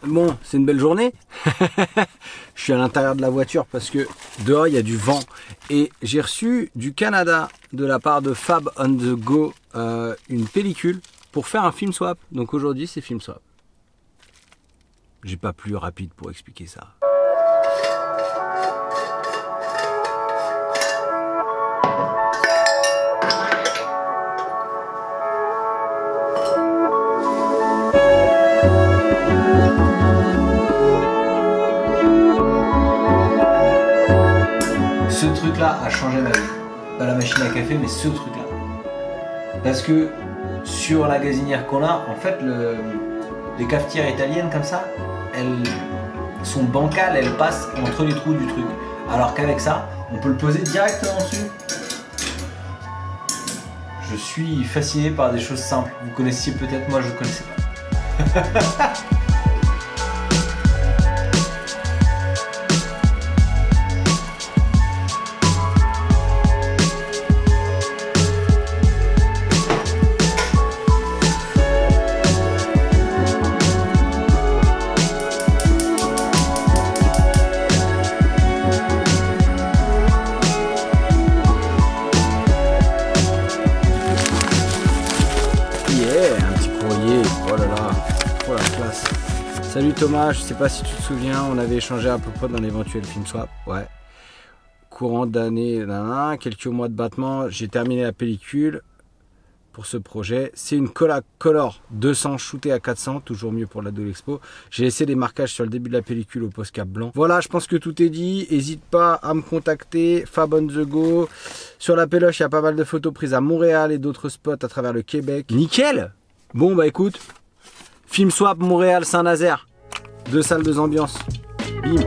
Bon, c'est une belle journée. Je suis à l'intérieur de la voiture parce que dehors il y a du vent. Et j'ai reçu du Canada de la part de Fab on the Go une pellicule pour faire un film swap. Donc aujourd'hui c'est film swap. J'ai pas plus rapide pour expliquer ça. Ce truc-là a changé ma vie. Pas la machine à café, mais ce truc-là. Parce que sur la gazinière qu'on a, en fait, les cafetières italiennes comme ça, elles sont bancales, elles passent entre les trous du truc. Alors qu'avec ça, on peut le poser directement dessus. Je suis fasciné par des choses simples. Vous connaissiez peut-être, moi je ne connaissais pas. Salut Thomas, je sais pas si tu te souviens, on avait échangé à peu près dans l'éventuel film swap. Ouais. Courant d'année, quelques mois de battement, j'ai terminé la pellicule pour ce projet. C'est une Color 200 shootée à 400, toujours mieux pour l'ado l'expo. J'ai laissé des marquages sur le début de la pellicule au post-cap blanc. Voilà, je pense que tout est dit. N'hésite pas à me contacter, Fab on the Go. Sur la péloche, il y a pas mal de photos prises à Montréal et d'autres spots à travers le Québec. Nickel! Bon bah écoute, film swap Montréal Saint-Nazaire. 2 salles, 2 ambiances. Bim.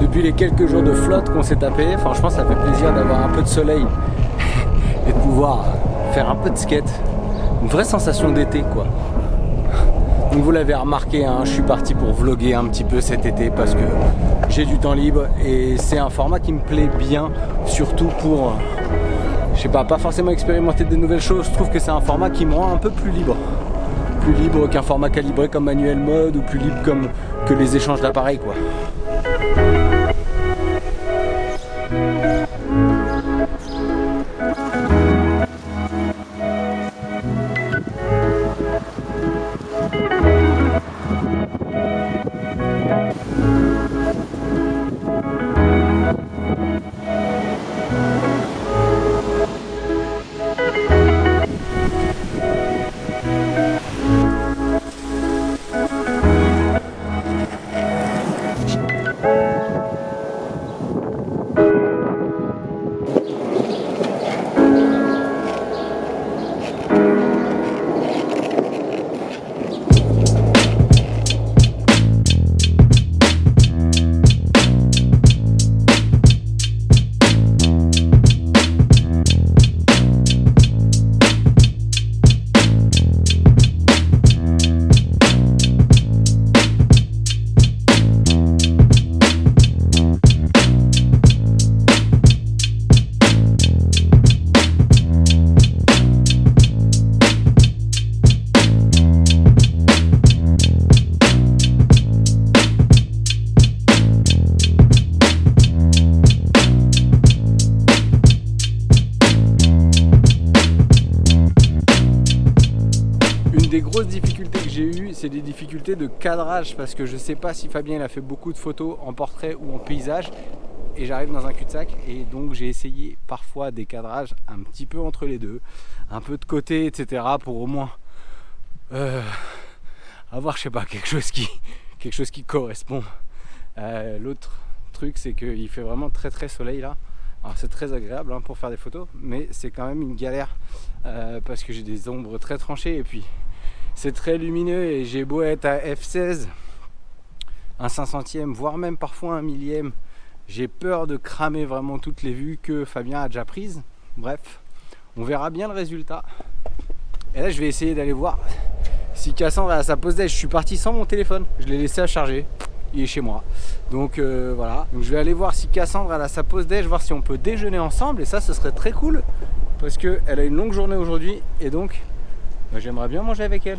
Depuis les quelques jours de flotte qu'on s'est tapé, franchement ça fait plaisir d'avoir un peu de soleil et de pouvoir faire un peu de skate. Une vraie sensation d'été quoi. Donc vous l'avez remarqué, hein, je suis parti pour vlogger un petit peu cet été parce que j'ai du temps libre et c'est un format qui me plaît bien, surtout pour, je sais pas forcément expérimenter de nouvelles choses. Je trouve que c'est un format qui me rend un peu plus libre. Plus libre qu'un format calibré comme Manuel Mode ou plus libre comme que les échanges d'appareils quoi. des grosses difficultés que j'ai eues, c'est des difficultés de cadrage parce que je sais pas si Fabien il a fait beaucoup de photos en portrait ou en paysage et j'arrive dans un cul-de-sac et donc j'ai essayé parfois des cadrages un petit peu entre les deux, un peu de côté, etc. pour au moins avoir, je sais pas, quelque chose qui correspond. L'autre truc, c'est qu'il fait vraiment très très soleil là. Alors c'est très agréable hein, pour faire des photos, mais c'est quand même une galère parce que j'ai des ombres très tranchées et puis c'est très lumineux et j'ai beau être à f16, un 500e, voire même parfois un millième, j'ai peur de cramer vraiment toutes les vues que Fabien a déjà prises. Bref, on verra bien le résultat. Et là je vais essayer d'aller voir si Cassandre est à sa pause déj. Je suis parti sans mon téléphone, je l'ai laissé à charger. Il est chez moi, donc voilà, donc je vais aller voir si Cassandre elle a sa pause déj, voir si on peut déjeuner ensemble et ça ce serait très cool parce qu'elle a une longue journée aujourd'hui et donc j'aimerais bien manger avec elle.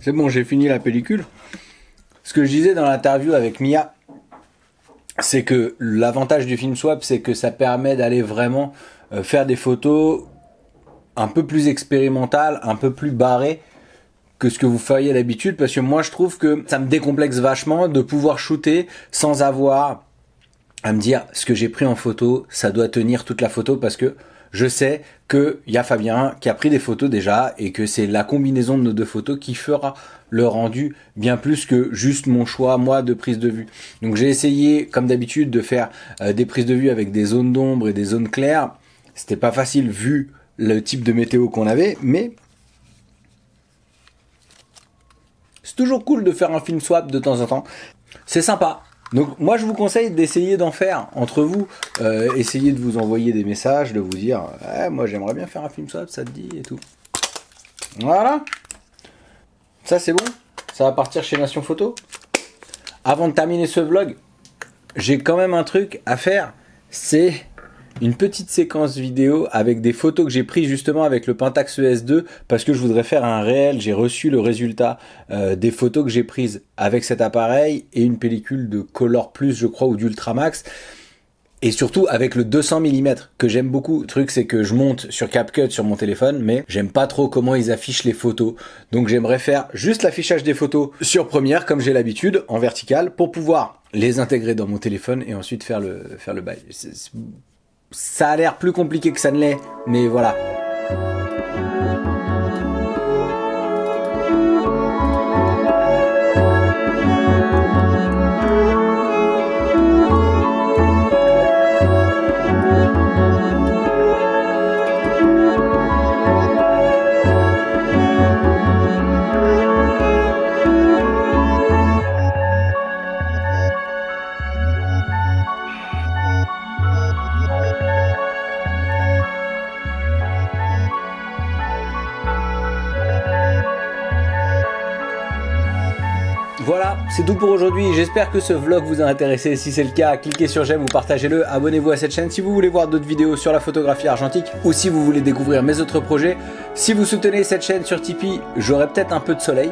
C'est bon, j'ai fini la pellicule. Ce que je disais dans l'interview avec Mia, c'est que l'avantage du film swap, c'est que ça permet d'aller vraiment faire des photos un peu plus expérimentales, un peu plus barrées que ce que vous feriez d'habitude, parce que moi je trouve que ça me décomplexe vachement de pouvoir shooter sans avoir à me dire ce que j'ai pris en photo, ça doit tenir toute la photo, parce que je sais qu'il y a Fabien qui a pris des photos déjà et que c'est la combinaison de nos deux photos qui fera le rendu bien plus que juste mon choix, moi, de prise de vue. Donc j'ai essayé, comme d'habitude, de faire des prises de vue avec des zones d'ombre et des zones claires. C'était pas facile vu le type de météo qu'on avait, mais c'est toujours cool de faire un film swap de temps en temps. C'est sympa. Donc moi je vous conseille d'essayer d'en faire entre vous, essayez de vous envoyer des messages, de vous dire moi j'aimerais bien faire un film swap, ça te dit et tout. Voilà, ça c'est bon, ça va partir chez Nation Photo. Avant de terminer ce vlog, j'ai quand même un truc à faire, c'est une petite séquence vidéo avec des photos que j'ai prises justement avec le Pentax ES2 parce que je voudrais faire un réel. J'ai reçu le résultat des photos que j'ai prises avec cet appareil et une pellicule de Color Plus je crois ou d'Ultramax et surtout avec le 200 mm que j'aime beaucoup. Le truc c'est que je monte sur CapCut sur mon téléphone mais j'aime pas trop comment ils affichent les photos, donc j'aimerais faire juste l'affichage des photos sur Premiere comme j'ai l'habitude en vertical pour pouvoir les intégrer dans mon téléphone et ensuite faire le bail. Ça a l'air plus compliqué que ça ne l'est, mais voilà. Voilà, c'est tout pour aujourd'hui. J'espère que ce vlog vous a intéressé. Si c'est le cas, cliquez sur j'aime ou partagez-le. Abonnez-vous à cette chaîne si vous voulez voir d'autres vidéos sur la photographie argentique ou si vous voulez découvrir mes autres projets. Si vous soutenez cette chaîne sur Tipeee, j'aurai peut-être un peu de soleil.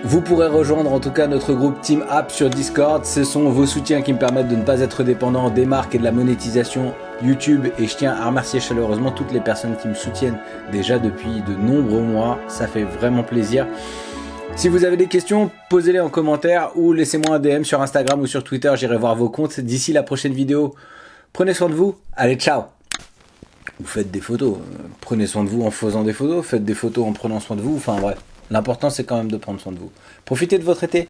Vous pourrez rejoindre en tout cas notre groupe Team App sur Discord. Ce sont vos soutiens qui me permettent de ne pas être dépendant des marques et de la monétisation YouTube. Et je tiens à remercier chaleureusement toutes les personnes qui me soutiennent déjà depuis de nombreux mois. Ça fait vraiment plaisir. Si vous avez des questions, posez-les en commentaire ou laissez-moi un DM sur Instagram ou sur Twitter, j'irai voir vos comptes. D'ici la prochaine vidéo, prenez soin de vous. Allez, ciao! Vous faites des photos. Prenez soin de vous en faisant des photos. Faites des photos en prenant soin de vous. Enfin bref. L'important c'est quand même de prendre soin de vous. Profitez de votre été.